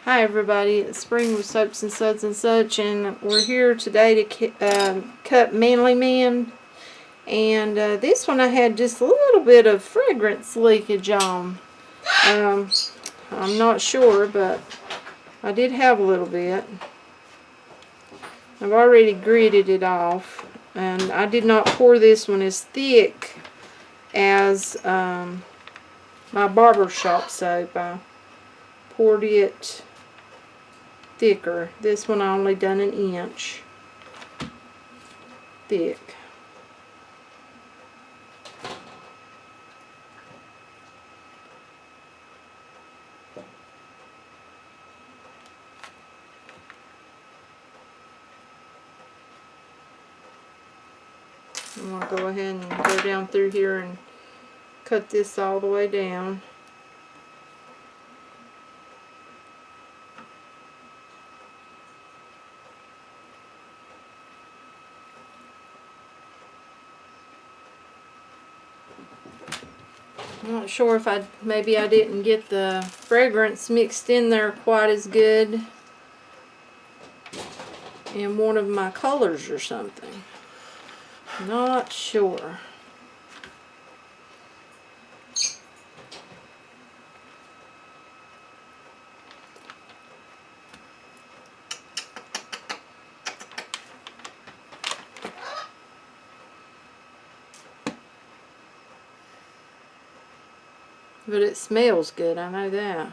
Hi everybody, it's Spring with Soaps and Suds and such, and we're here today to cut Manly Man. And this one I had just a little bit of fragrance leakage on. I'm not sure, but I did have a little bit. I've already gritted it off, and I did not pour this one as thick as my barbershop soap. I poured it thicker. This one I only done an inch thick. I'm going to go ahead and go down through here and cut this all the way down. I'm not sure if maybe I didn't get the fragrance mixed in there quite as good in one of my colors or something. Not sure. But it smells good, I know that.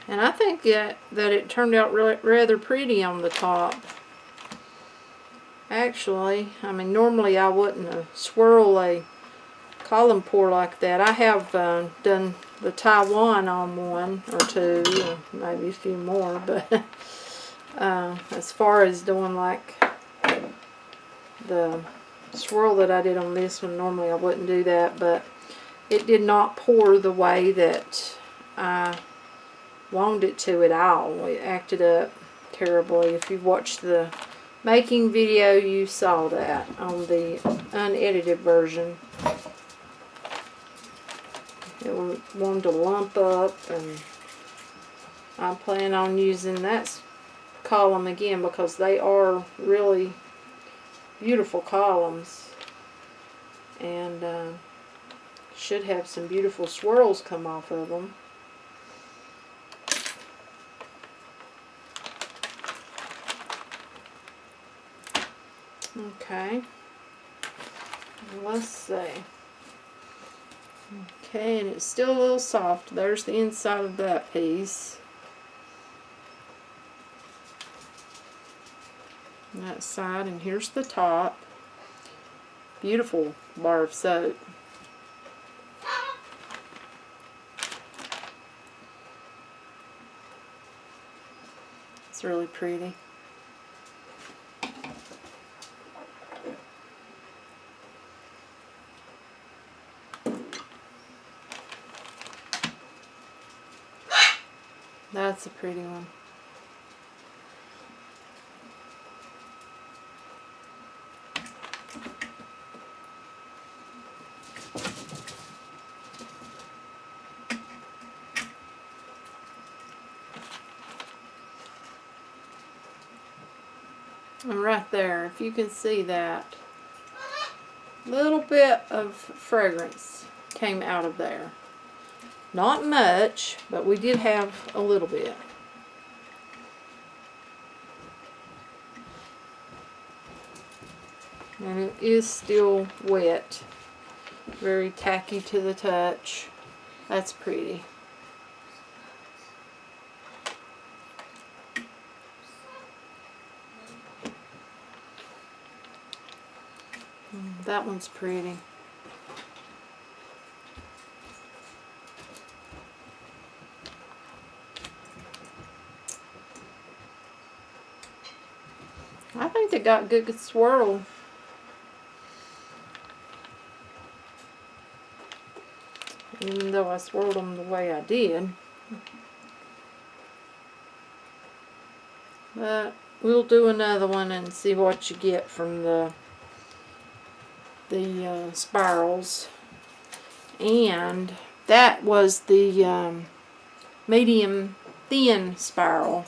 And I think that it turned out rather pretty on the top. Actually, I mean, normally I wouldn't swirl a column pour like that. I have done the Taiwan on one or two, or maybe a few more, but as far as doing like the swirl that I did on this one, normally I wouldn't do that, but it did not pour the way that I wanted it to at all. It acted up terribly. If you watched the making video, you saw that on the unedited version. It wanted to lump up, and I plan on using that column again because they are really beautiful columns, and should have some beautiful swirls come off of them. Okay, let's see. Okay, and it's still a little soft. There's the inside of that piece. And that side, and here's the top. Beautiful bar of soap. It's really pretty. That's a pretty one. And right there, if you can see that, little bit of fragrance came out of there. Not much, but we did have a little bit. And it is still wet. Very tacky to the touch. That's pretty. That one's pretty. I think they got good swirl. even though I swirled them the way I did. But we'll do another one and see what you get from the spirals. And that was the medium thin spiral.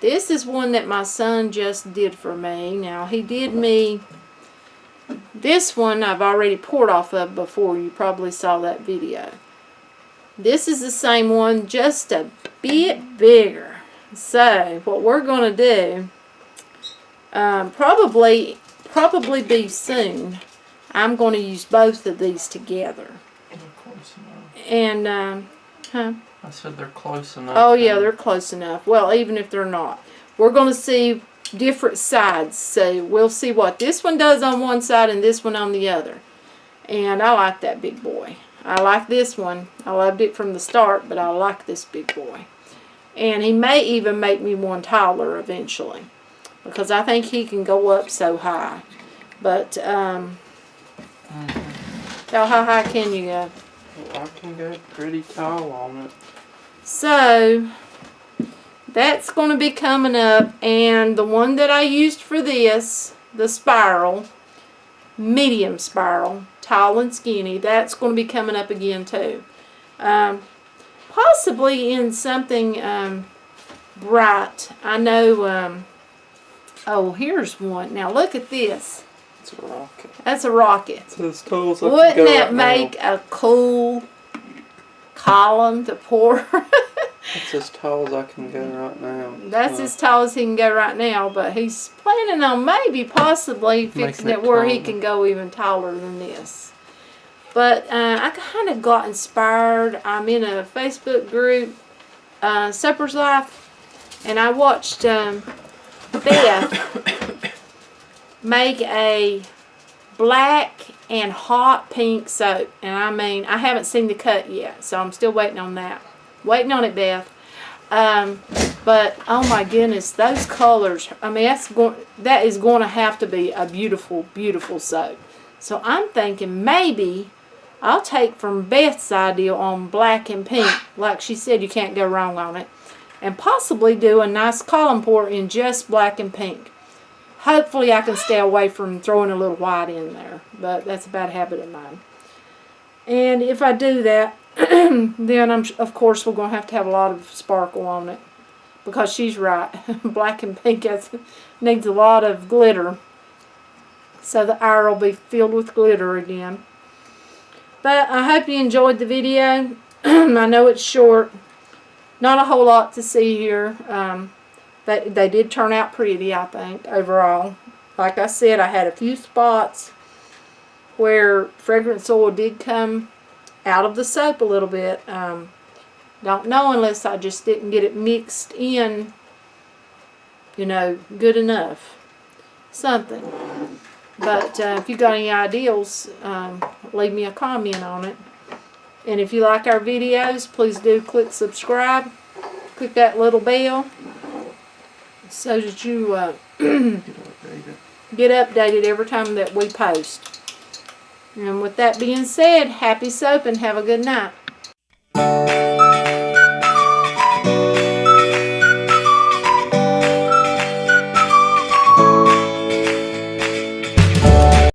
This is one that my son just did for me. Now he did me, this one I've already poured off of before. You probably saw that video. This is the same one, just a bit bigger. So what we're going to do, probably be soon, I'm going to use both of these together. They're close enough. And, I said they're close enough. Oh yeah, they're close enough. Well, even if they're not. We're going to see different sides. So we'll see what this one does on one side and this one on the other. And I like that big boy. I like this one. I loved it from the start, but I like this big boy. And he may even make me one taller eventually, because I think he can go up so high. But, how high can you go? Well, I can go pretty tall on it. So, that's going to be coming up. And the one that I used for this, the spiral, medium spiral, tall and skinny, that's going to be coming up again too. Possibly in something bright. I know, oh, here's one. Now look at this. It's a rocket. That's a rocket. It's as tall as I can Wouldn't go that right make now. a cool column to pour? It's as tall as I can go right now. That's as tall as he can go right now, but he's planning on maybe possibly fixing it where he can go even taller than this. But I kind of got inspired. I'm in a Facebook group, Supper's Life, and I watched Beth make a black and hot pink soap. And I mean, I haven't seen the cut yet, so I'm still waiting on that. Waiting on it, Beth. But oh my goodness, those colors. I mean, that is going to have to be a beautiful, beautiful soap. So I'm thinking maybe I'll take from Beth's idea on black and pink. Like she said, you can't go wrong on it. And possibly do a nice column pour in just black and pink. Hopefully I can stay away from throwing a little white in there. But that's a bad habit of mine. And if I do that, then of course we're going to have a lot of sparkle on it. Because she's right. Black and pink needs a lot of glitter. So the air will be filled with glitter again. But I hope you enjoyed the video. I know it's short. Not a whole lot to see here. They did turn out pretty, I think, overall. Like I said, I had a few spots where fragrance oil did come out of the soap a little bit. Don't know unless I just didn't get it mixed in, you know, good enough. Something. But if you got any ideas, leave me a comment on it. And if you like our videos, please do click subscribe. Click that little bell so that you get updated every time that we post. And with that being said, happy soap and have a good night.